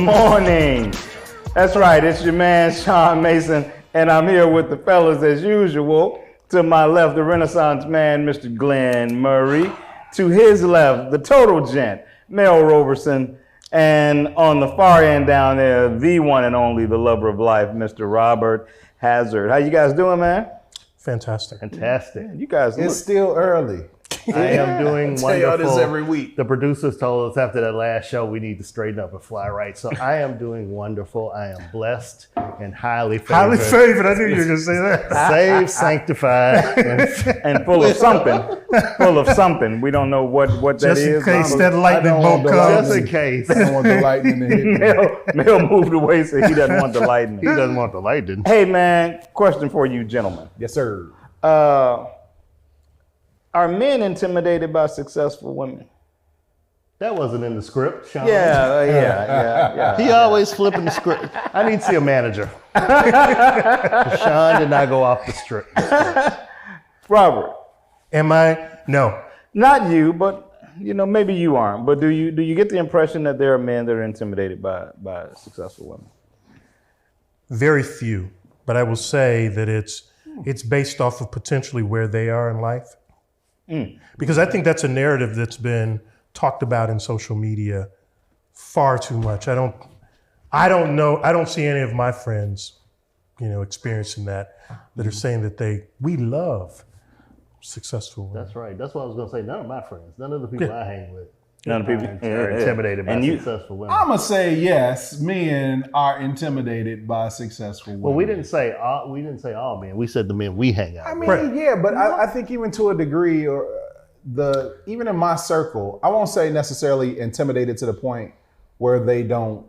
morning. That's right, it's your man, Sean Mason, and I'm here with the fellas as usual. To my left, the Renaissance man, Mr. Glenn Murray. To his left, the total gent, Mel Roberson. And on the far end down there, the one and only, the lover of life, Mr. Robert Hazard. How you guys doing, man? Fantastic. You guys It's still early. I am doing wonderful. I tell y'all this every week. The producers told us after that last show we need to straighten up and fly right. So I am doing wonderful. I am blessed and highly favored. Highly favored. I knew you were going to say that. Saved, sanctified, and full of something. Full of something. We don't know what that Just is. in case that lightning bolt comes. just in case. I don't want the lightning to hit me. Mel moved away, so he doesn't want the lightning. He doesn't want the lightning. Hey, man, question for you, gentlemen. Yes, sir. Are men intimidated by successful women? That wasn't in the script, Sean. Yeah. He always flipping the script. I need to see a manager. Sean did not go off the script. Robert, Am I? No. not you, but maybe you aren't. But do you get the impression that there are men that are intimidated by successful women? Very few. But I will say that it's based off of potentially where they are in life. Because I think that's a narrative that's been talked about in social media far too much. I don't know. I don't see any of my friends, experiencing that are saying that we love successful women. That's right. That's what I was going to say. None of my friends, none of the people I hang with, None of the people are intimidated by And you- successful women. I'm going to say yes, men are intimidated by successful women. Well, we didn't say all men. We said the men we hang out I with. mean, yeah, but I think even to a degree, or even in my circle, I won't say necessarily intimidated to the point where they don't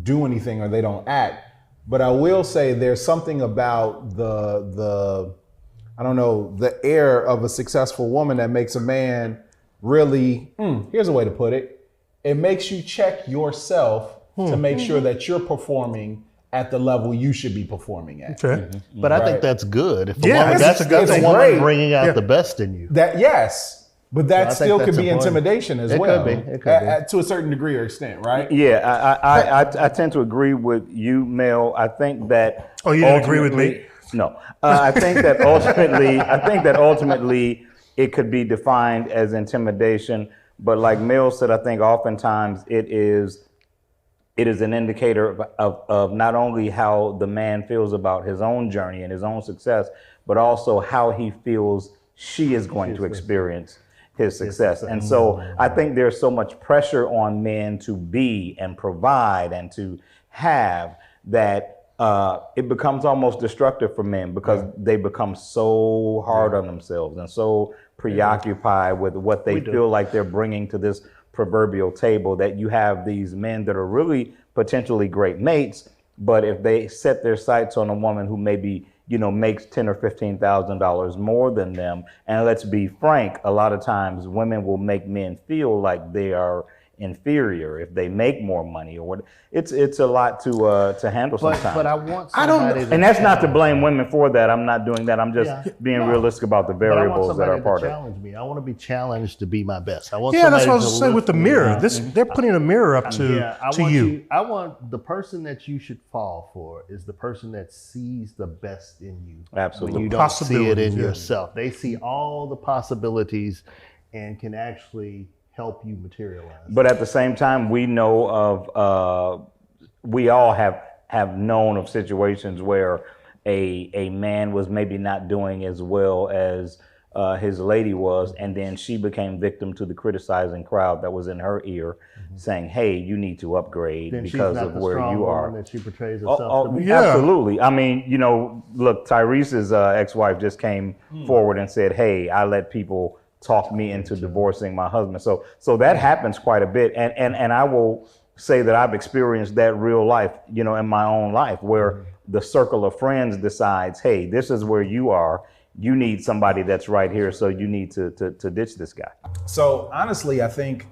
do anything or they don't act, but I will say there's something about the air of a successful woman that makes a man really, here's a way to put it. It makes you check yourself to make sure that you're performing at the level you should be performing at. Okay. But I think that's good. If a Yeah, woman, that's a good that's a thing. woman Great. bringing out the best in you. Yes, but that So I think still could that's be important. intimidation as It well. could be. It could be. To a certain degree or extent, right? Yeah, I tend to agree with you, Mel. I think that. Oh, you didn't agree with me? No, I think that ultimately, it could be defined as intimidation. But like Mel said, I think oftentimes it is an indicator of not only how the man feels about his own journey and his own success, but also how he feels she is going to experience his success. And so I think there's so much pressure on men to be and provide and to have that it becomes almost destructive for men because they become so hard on themselves and so preoccupied with what they feel like they're bringing to this proverbial table, that you have these men that are really potentially great mates, but if they set their sights on a woman who maybe makes $10,000 or $15,000 more than them, and let's be frank, a lot of times women will make men feel like they are inferior if they make more money, or what. It's a lot to handle sometimes. But I want somebody and that's not to blame women for that. I'm not doing that. I'm just being realistic about the variables that are part of it. Challenge me. I want to be challenged to be my best. I want That's somebody what I was to going to say with the lift me mirror. up. They're putting a mirror up to you. I want the person that you should fall for is the person that sees the best in you. Absolutely. When you don't see it in Possibilities, yeah. yourself. They see all the possibilities and can actually help you materialize. But at the same time, we know of we all have known of situations where a man was maybe not doing as well as his lady was, and then she became victim to the criticizing crowd that was in her ear, saying, "Hey, you need to upgrade then because she's not of the where strong you are." woman that she portrays herself to be. Yeah. Absolutely. I mean, look, Tyrese's ex-wife just came forward and said, "Hey, I let people talk me into divorcing my husband." So that happens quite a bit, and I will say that I've experienced that real life, in my own life, where the circle of friends decides, "Hey, this is where you are. You need somebody that's right here, so you need to ditch this guy." So honestly, I think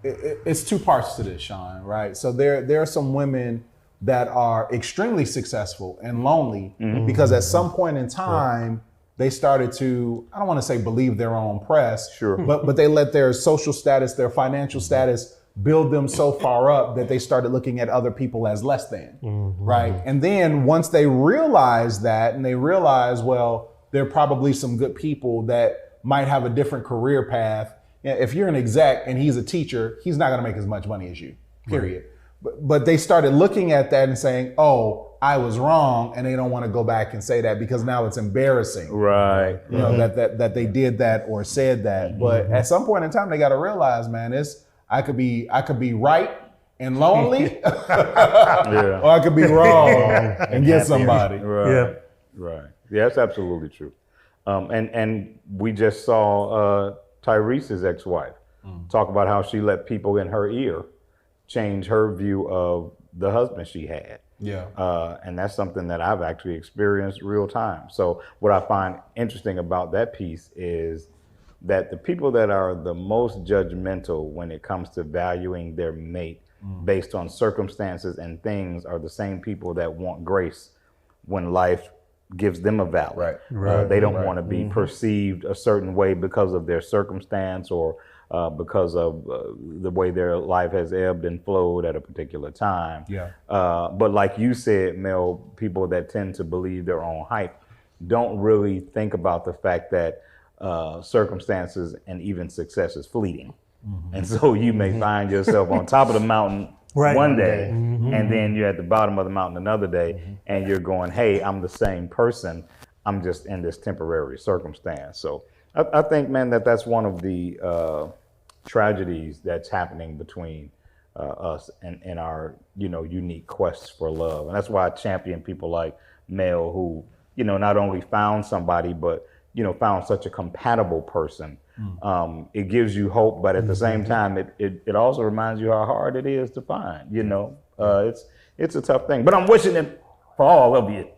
it's two parts to this, Sean, right? So there are some women that are extremely successful and lonely because at some point in time, they started to, I don't want to say believe their own press, Sure. but they let their social status, their financial status build them so far up that they started looking at other people as less than, right? And then once they realize that, and they realize, well, there are probably some good people that might have a different career path. If you're an exec and he's a teacher, he's not going to make as much money as you, period. Right. But they started looking at that and saying, oh, I was wrong, and they don't want to go back and say that because now it's embarrassing. Right. You know, that they did that or said that. But at some point in time, they got to realize, man, I could be right and lonely, or I could be wrong and get somebody. Right. Yeah. Right. Yeah, that's absolutely true. And we just saw Tyrese's ex-wife talk about how she let people in her ear change her view of the husband she had. Yeah. And that's something that I've actually experienced real time. So what I find interesting about that piece is that the people that are the most judgmental when it comes to valuing their mate based on circumstances and things are the same people that want grace when life gives them a valley. Right. They don't want to be perceived a certain way because of their circumstance or because of the way their life has ebbed and flowed at a particular time. Yeah. But like you said, Mel, people that tend to believe their own hype don't really think about the fact that circumstances and even success is fleeting. And so you may find yourself on top of the mountain one day, and then you're at the bottom of the mountain another day, and you're going, hey, I'm the same person. I'm just in this temporary circumstance. So I think, man, that's one of the tragedies that's happening between us and our, unique quests for love. And that's why I champion people like Mel who, not only found somebody, but, found such a compatible person. It gives you hope, but at the same time, it also reminds you how hard it is to find, it's a tough thing, but I'm wishing it for all of you.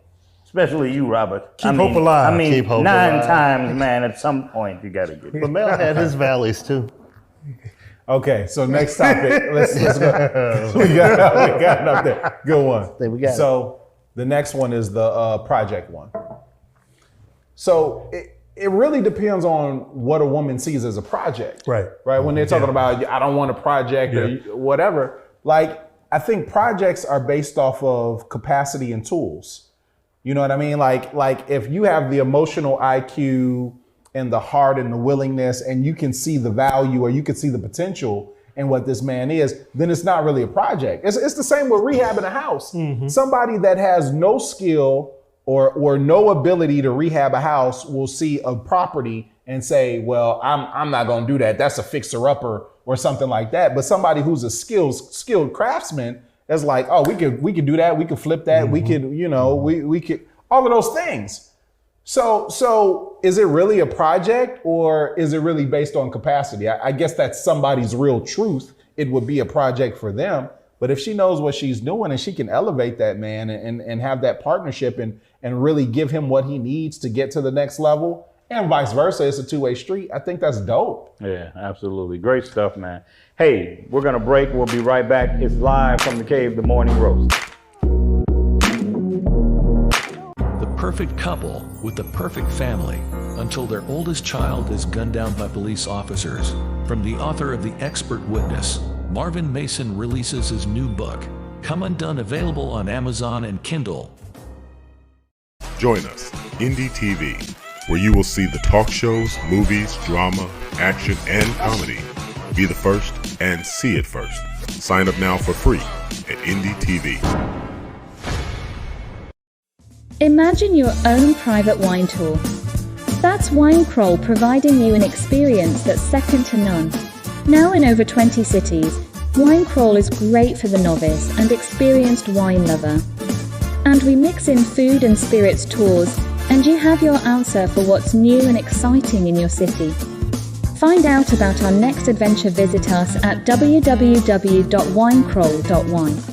Especially you, Robert. Keep hope alive. I mean, Keep hope 9 alive. times, man, at some point you got to get it. But Mel had his valleys too. Okay, so next topic. let's go. We got enough there. Good one. We got so the next one is the project one. So it really depends on what a woman sees as a project. Right. When they're talking about, I don't want a project or whatever. Like, I think projects are based off of capacity and tools. You know what I mean? Like if you have the emotional IQ and the heart and the willingness, and you can see the value or you can see the potential in what this man is, then it's not really a project. It's the same with rehabbing a house. Somebody that has no skill or no ability to rehab a house will see a property and say, well, I'm not going to do that. That's a fixer-upper or something like that. But somebody who's a skilled craftsman is like, oh, we could do that. We could flip that. We could, we could, all of those things. So is it really a project or is it really based on capacity? I guess that's somebody's real truth. It would be a project for them. But if she knows what she's doing and she can elevate that man and have that partnership and really give him what he needs to get to the next level and vice versa, it's a two-way street. I think that's dope. Yeah, absolutely. Great stuff, man. Hey, we're going to break. We'll be right back. It's live from the Cave, the Morning Roast. The perfect couple with the perfect family until their oldest child is gunned down by police officers. From the author of The Expert Witness, Marvin Mason releases his new book, Come Undone, available on Amazon and Kindle. Join us, Indie TV, where you will see the talk shows, movies, drama, action, and comedy. Be the first and see it first. Sign up now for free at Indie TV. Imagine your own private wine tour. That's Wine Crawl, providing you an experience that's second to none. Now in over 20 cities, Wine Crawl is great for the novice and experienced wine lover. And we mix in food and spirits tours, and you have your answer for what's new and exciting in your city. Find out about our next adventure. Visit us at www.winecrawl.wine.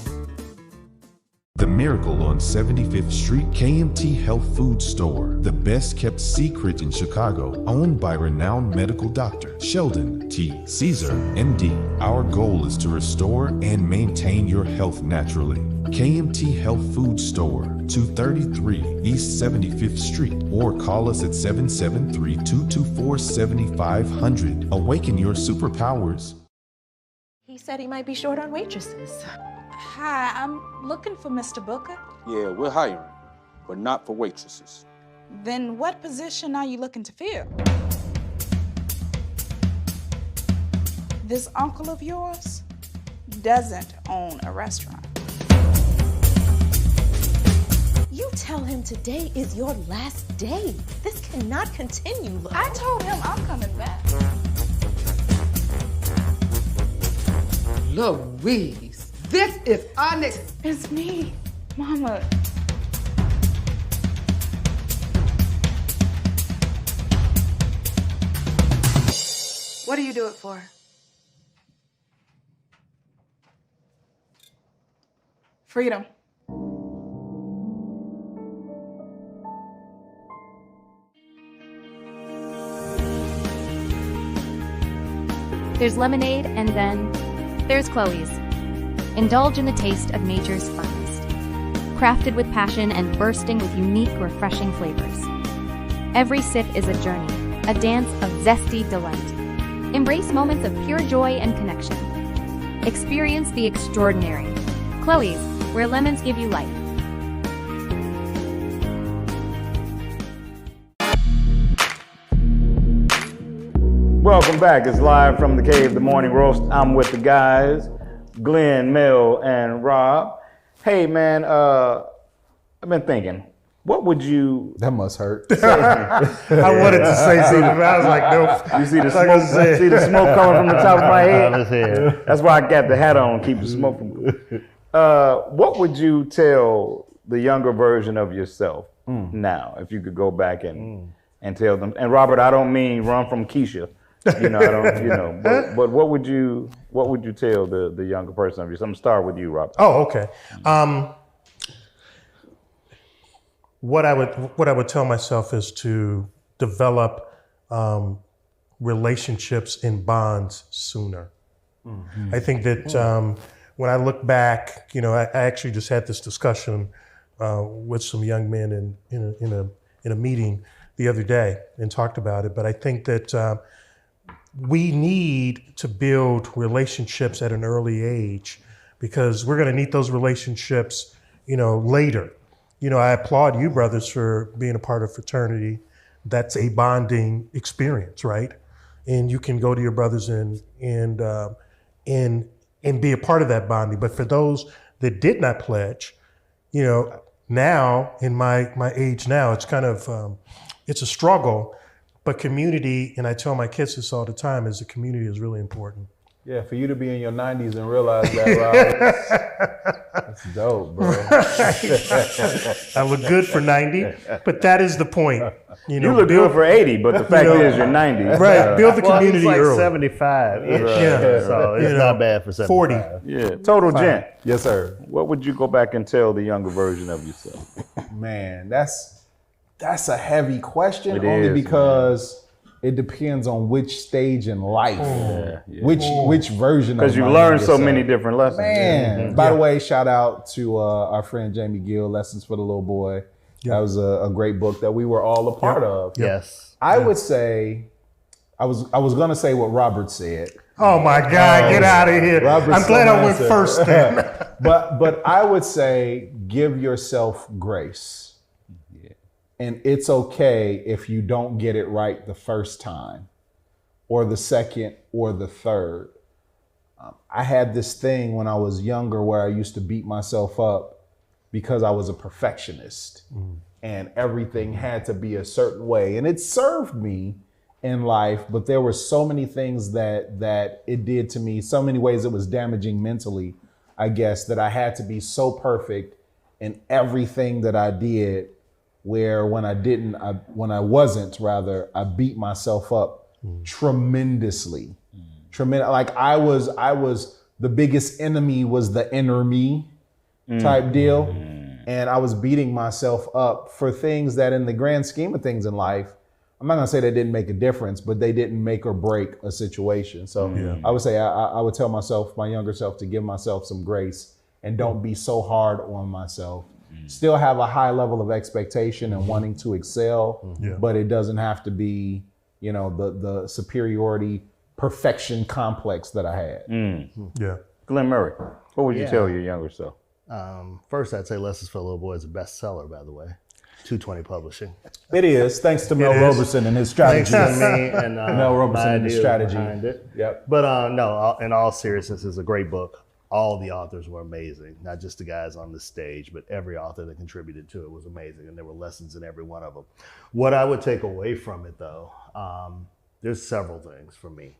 The Miracle on 75th Street KMT Health Food Store, the best kept secret in Chicago, owned by renowned medical doctor Sheldon T. Caesar, MD. Our goal is to restore and maintain your health naturally. KMT Health Food Store, 233 East 75th Street, or call us at 773-224-7500. Awaken your superpowers. He He said he might be short on waitresses. Hi, I'm looking for Mr. Booker. Yeah, we're hiring, but not for waitresses. Then what position are you looking to fill? This uncle of yours doesn't own a restaurant. You tell him today is your last day. This cannot continue, Lo. I told him I'm coming back. Louise, this is honest. It's me, Mama. What do you do it for? Freedom. There's lemonade, and then there's Chloe's. Indulge in the taste of nature's finest. Crafted with passion and bursting with unique, refreshing flavors. Every sip is a journey, a dance of zesty delight. Embrace moments of pure joy and connection. Experience the extraordinary. Chloe's, where lemons give you life. Welcome back. It's live from the Cave, the Morning Roast. I'm with the guys, Glenn, Mel, and Rob. Hey, man, I've been thinking, what would you... That must hurt. I wanted to say something, but I was like, nope. You see the smoke, see the smoke coming from the top of my head? That's why I got the hat on, keep the smoke from... what would you tell the younger version of yourself now, if you could go back and tell them? And Robert, I don't mean run from Keisha. You know, I don't. You know, but what would you tell the younger person of yourself? I'm gonna start with you, Robert. Oh, okay. What I would tell myself is to develop relationships and bonds sooner. Mm-hmm. I think that when I look back, you know, I actually just had this discussion with some young men in a meeting the other day and talked about it. But I think that we need to build relationships at an early age because we're going to need those relationships, you know, later. You know, I applaud you brothers for being a part of fraternity. That's a bonding experience, right? And you can go to your brothers and be a part of that bonding. But for those that did not pledge, you know, now in my age now, it's kind of it's a struggle. But community, and I tell my kids this all the time, is the community is really important. Yeah, for you to be in your 90s and realize that, Rob, that's dope, bro. I look good for 90, but that is the point. You look good for 80, but the fact is you're 90. Right, build the community he's like early. 75. Right. Yeah. So it's not bad for 75. 40. Yeah, total gent. Yes, sir. What would you go back and tell the younger version of yourself? Man, that's a heavy question, It only is, because it depends on which stage in life, which version. Because you learned so many different lessons. Man, by the way, shout out to our friend Jamie Gill, Lessons for the Little Boy. That was a great book that we were all a part of. Yes. I would say, I was gonna say what Robert said. Oh my God, get out of here. I'm glad I went first then. but I would say give yourself grace. And it's okay if you don't get it right the first time or the second or the third. I had this thing when I was younger where I used to beat myself up because I was a perfectionist and everything had to be a certain way. And it served me in life, but there were so many things that it did to me, so many ways it was damaging mentally, I guess, that I had to be so perfect in everything that I did, where when I wasn't, I beat myself up tremendously. Like I was the biggest enemy was the inner me type deal. And I was beating myself up for things that in the grand scheme of things in life, I'm not gonna say they didn't make a difference, but they didn't make or break a situation. So I would say I would tell myself, my younger self, to give myself some grace and don't be so hard on myself. Still have a high level of expectation and wanting to excel, but it doesn't have to be, you know, the superiority perfection complex that I had. Yeah. Glenn Murray, what would you Yeah. tell your younger self? First, I'd say Lessons for Little Boy is a bestseller, by the way. 220 Publishing. It is, thanks to Mel is. Roberson and his strategy. Thanks to me and Mel Roberson my and his ideas strategy. behind it. Yep. But no, in all seriousness, it's a great book. All the authors were amazing, not just the guys on the stage, but every author that contributed to it was amazing, and there were lessons in every one of them. What I would take away from it, though, there's several things for me.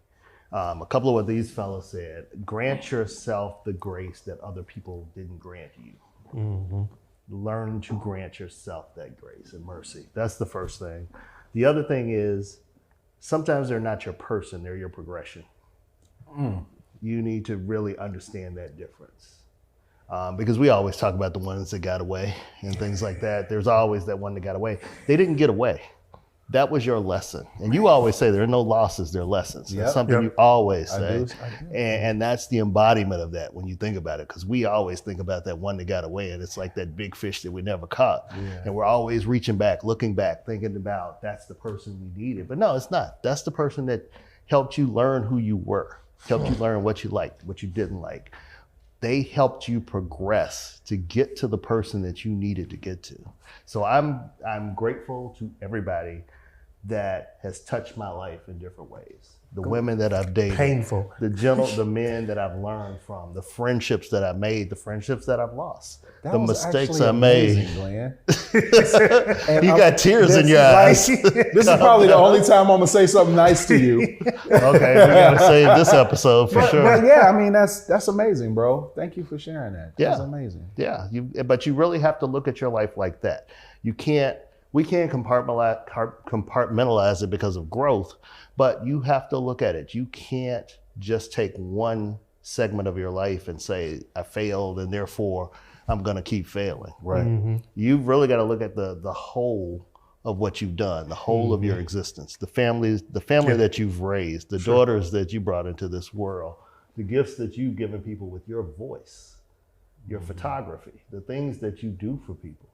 A couple of what these fellows said: grant yourself the grace that other people didn't grant you. Mm-hmm. Learn to grant yourself that grace and mercy. That's the first thing. The other thing is, sometimes they're not your person, they're your progression. You need to really understand that difference. Because we always talk about the ones that got away and things like that. There's always that one that got away. They didn't get away. That was your lesson. And you always say there are no losses, there are lessons. That's something you always say. I do. And that's the embodiment of that when you think about it, because we always think about that one that got away, and it's like that big fish that we never caught. And we're always reaching back, looking back, thinking about that's the person we needed. But no, it's not. That's the person that helped you learn who you were, helped you learn what you liked, what you didn't like. They helped you progress to get to the person that you needed to get to. So I'm grateful to everybody that has touched my life in different ways. The women that I've dated, Painful. the men that I've learned from, the friendships that I've made, the friendships that I've lost, That the was mistakes actually I made. amazing, Glenn. You got tears in your eyes. This is probably the only time I'm gonna say something nice to you. Okay, we gotta save this episode for sure. But yeah, I mean that's amazing, bro. Thank you for sharing that. Yeah. That's amazing. Yeah, but you really have to look at your life like that. We can't compartmentalize it because of growth, but you have to look at it. You can't just take one segment of your life and say, I failed and therefore I'm gonna keep failing. Right. Mm-hmm. You've really gotta look at the whole of what you've done, the whole of your existence, the family that you've raised, the daughters that you brought into this world, the gifts that you've given people with your voice, your photography, the things that you do for people.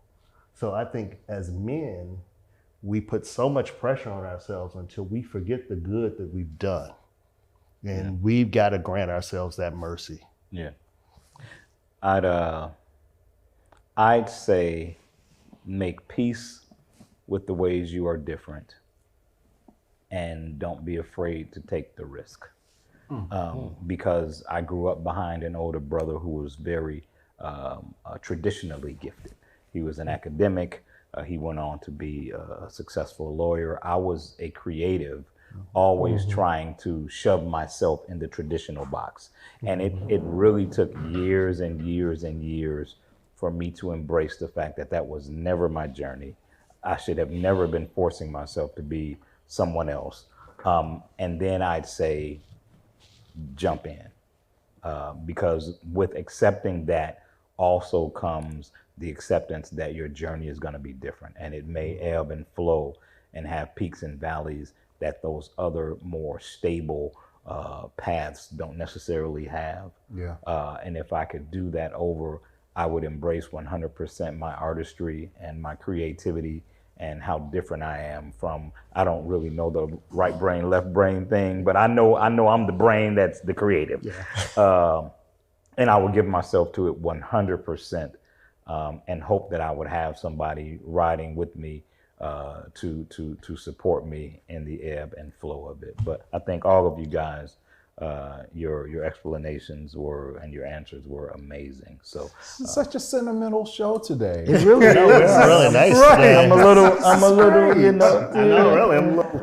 So I think as men, we put so much pressure on ourselves until we forget the good that we've done. And we've got to grant ourselves that mercy. Yeah. I'd say make peace with the ways you are different and don't be afraid to take the risk. Because I grew up behind an older brother who was very traditionally gifted. He was an academic. He went on to be a successful lawyer. I was a creative, always trying to shove myself in the traditional box. And it really took years and years and years for me to embrace the fact that that was never my journey. I should have never been forcing myself to be someone else. And then I'd say, jump in. Because with accepting that also comes the acceptance that your journey is going to be different, and it may ebb and flow and have peaks and valleys that those other more stable paths don't necessarily have. Yeah. And if I could do that over, I would embrace 100% my artistry and my creativity and how different I am from, I don't really know the right brain, left brain thing, but I know I'm the brain that's the creative. Yeah. And I would give myself to it 100%. And hope that I would have somebody riding with me to support me in the ebb and flow of it. But I think all of you guys, your explanations and your answers were amazing. So This is such a sentimental show today. it really is. It's really nice. Right. Today. I'm a little, you know. I know, really. I'm a little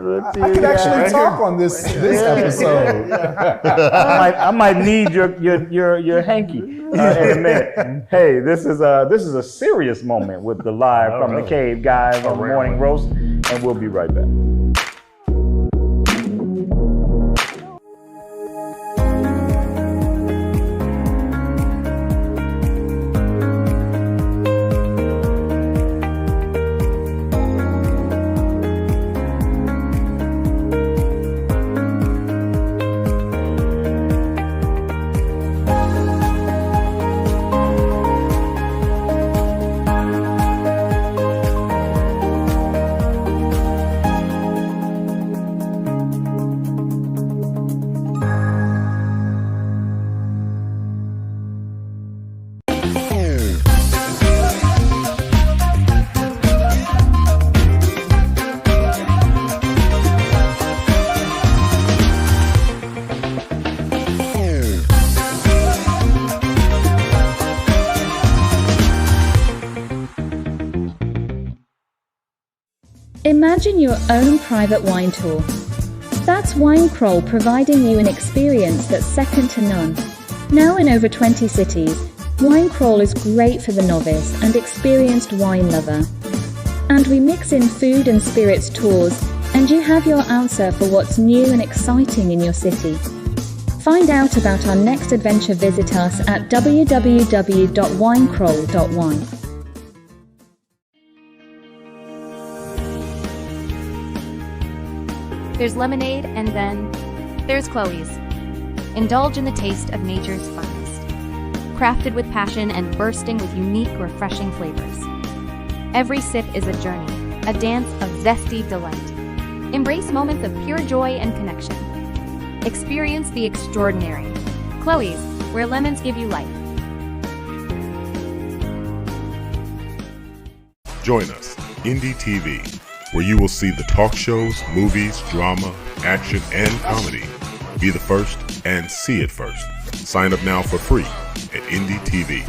I could actually talk on this episode. I might need your hanky in a minute. Hey, this is a serious moment with the live from the Cave guys on Morning Roast, and we'll be right back. Imagine your own private wine tour. That's Wine Crawl providing you an experience that's second to none. Now in over 20 cities, Wine Crawl is great for the novice and experienced wine lover. And we mix in food and spirits tours, and you have your answer for what's new and exciting in your city. Find out about our next adventure. Visit us at www.winecrawl.wine. There's lemonade, and then there's Chloe's. Indulge in the taste of nature's finest. Crafted with passion and bursting with unique, refreshing flavors. Every sip is a journey, a dance of zesty delight. Embrace moments of pure joy and connection. Experience the extraordinary. Chloe's, where lemons give you life. Join us, Indie TV, where you will see the talk shows, movies, drama, action, and comedy. Be the first and see it first. Sign up now for free at Indie TV.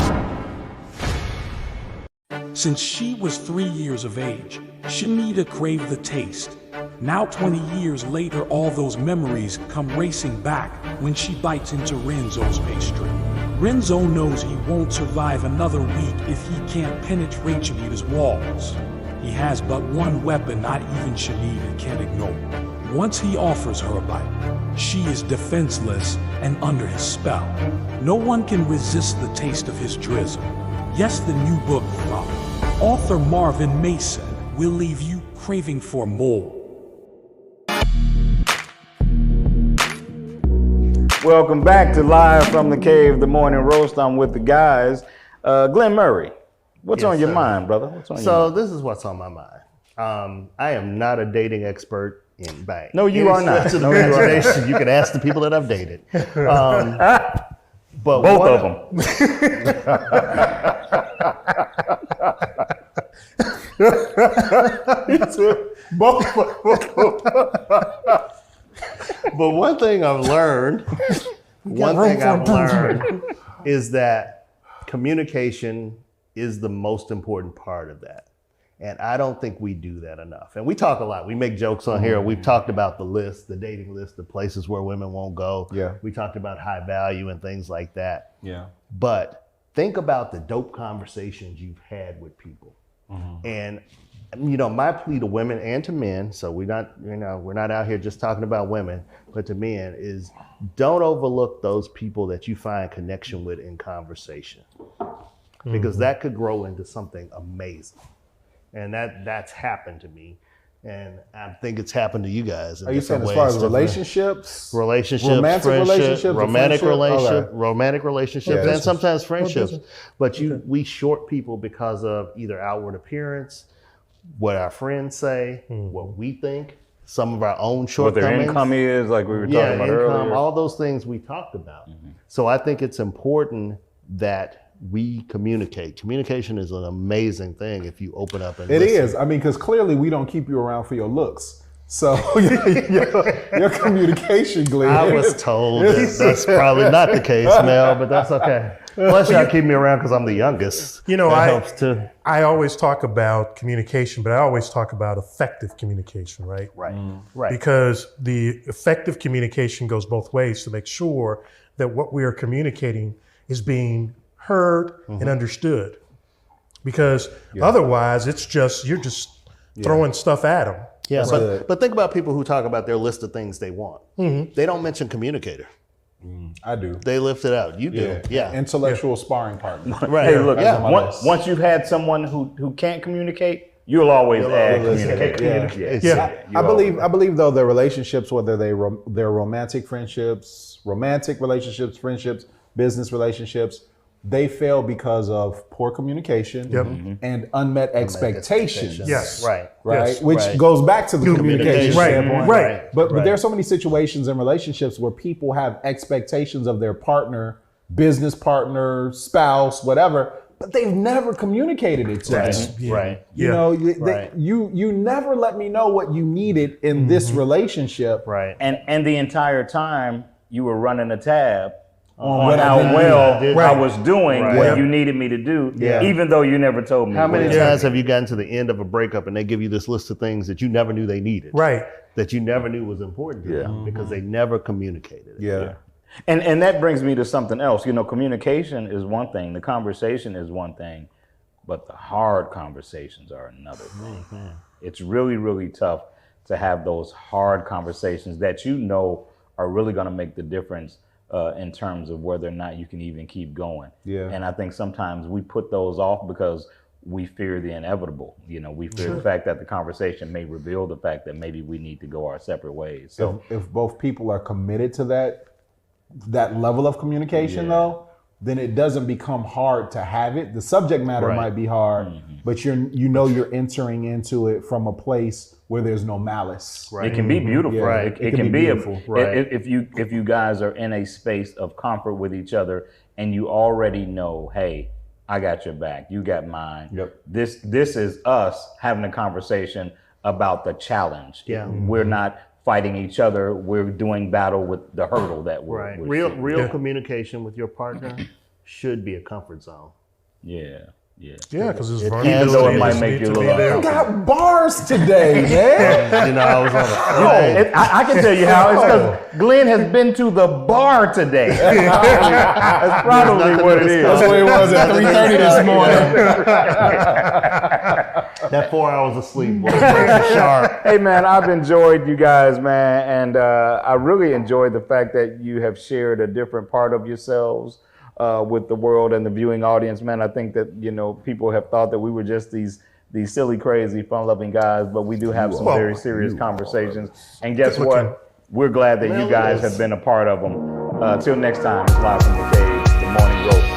Since she was 3 years of age, Shanita craved the taste. Now 20 years later, all those memories come racing back when she bites into Renzo's pastry. Renzo knows he won't survive another week if he can't penetrate Shanita's walls. He has but one weapon not even Shanita can ignore. Once he offers her a bite, she is defenseless and under his spell. No one can resist the taste of his drizzle. Yes, the new book from author Marvin Mason will leave you craving for more. Welcome back to Live from the Cave, the morning roast. I'm with the guys. Glenn Murray, what's on your mind, brother? What's on your mind? This is what's on my mind. I am not a dating expert in bang. No, you are not. No, you can ask the people that I've dated. But both of them. But one thing I've learned, is that communication is the most important part of that. And I don't think we do that enough. And we talk a lot. We make jokes on here. We've talked about the list, the dating list, the places where women won't go. Yeah. We talked about high value and things like that. Yeah. But think about the dope conversations you've had with people. And my plea to women and to men, so we're not out here just talking about women, but to men is don't overlook those people that you find connection with in conversation, because that could grow into something amazing. And that's happened to me. And I think it's happened to you guys. Are you saying as far as relationships? Relationships, romantic relationships, romantic relationships, and sometimes friendships. But we short people because of either outward appearance, what our friends say, what we think, some of our own shortcomings. What their income is, like we were talking about earlier. All those things we talked about. So I think it's important that we communicate. Communication is an amazing thing if you open up and listen. It is. I mean, because clearly we don't keep you around for your looks. So your communication, Glenn. I was told that's probably not the case, Mel, but that's okay. Plus, y'all keep me around because I'm the youngest. That helps too. I always talk about communication, but I always talk about effective communication, right? Right. Because the effective communication goes both ways to make sure that what we are communicating is being heard and understood. Because otherwise, it's just you're just throwing stuff at them. Yeah, but think about people who talk about their list of things they want. They don't mention communicator. I do. They lift it out. You do. Yeah. Intellectual sparring partner. Right. Hey, look, once you've had someone who can't communicate, you'll always add communicate. I believe though the relationships, whether they're romantic friendships, friendships, business relationships, they fail because of poor communication and unmet expectations. Yes. Right. Yes. Which goes back to the communication standpoint. Right. But there are so many situations in relationships where people have expectations of their partner, business partner, spouse, whatever, but they've never communicated it to them. Right. You never let me know what you needed in this relationship. Right. And the entire time you were running a tab on how well I was doing what Right. you needed me to do, Yeah. even though you never told me. How many what. times have you gotten to the end of a breakup and they give you this list of things that you never knew they needed? Right. That you never knew was important to them because they never communicated it. Yeah. And that brings me to something else. You know, communication is one thing, the conversation is one thing, but the hard conversations are another thing. It's really, really tough to have those hard conversations that you know are really going to make the difference in terms of whether or not you can even keep going. Yeah. And I think sometimes we put those off because we fear the inevitable. You know, we fear the fact that the conversation may reveal the fact that maybe we need to go our separate ways. So if both people are committed to that level of communication though, then it doesn't become hard to have it. The subject matter might be hard, but you're entering into it from a place where there's no malice. Right. it can be beautiful. Yeah, It can be beautiful. if you guys are in a space of comfort with each other and you already know, hey, I got your back, you got mine. Yep. This is us having a conversation about the challenge. Yeah. We're not fighting each other. We're doing battle with the hurdle that we're Real seeing. communication with your partner should be a comfort zone. Yeah. Yeah, because it's Even though it might make you a little You uncomfortable. got bars today, man. You know, I was on the I can tell you how. It's because Glenn has been to the bar today. That's probably what it is. That's what it was at 3:30 this morning. that 4 hours of sleep was sharp. Hey man, I've enjoyed you guys, man, and I really enjoyed the fact that you have shared a different part of yourselves with the world and the viewing audience, man. I think that, you know, people have thought that we were just these silly, crazy, fun-loving guys, but we do have some very serious conversations. And guess what? We're glad that you guys have been a part of them. Till next time, it's Live from the Cave, the Morning Roast.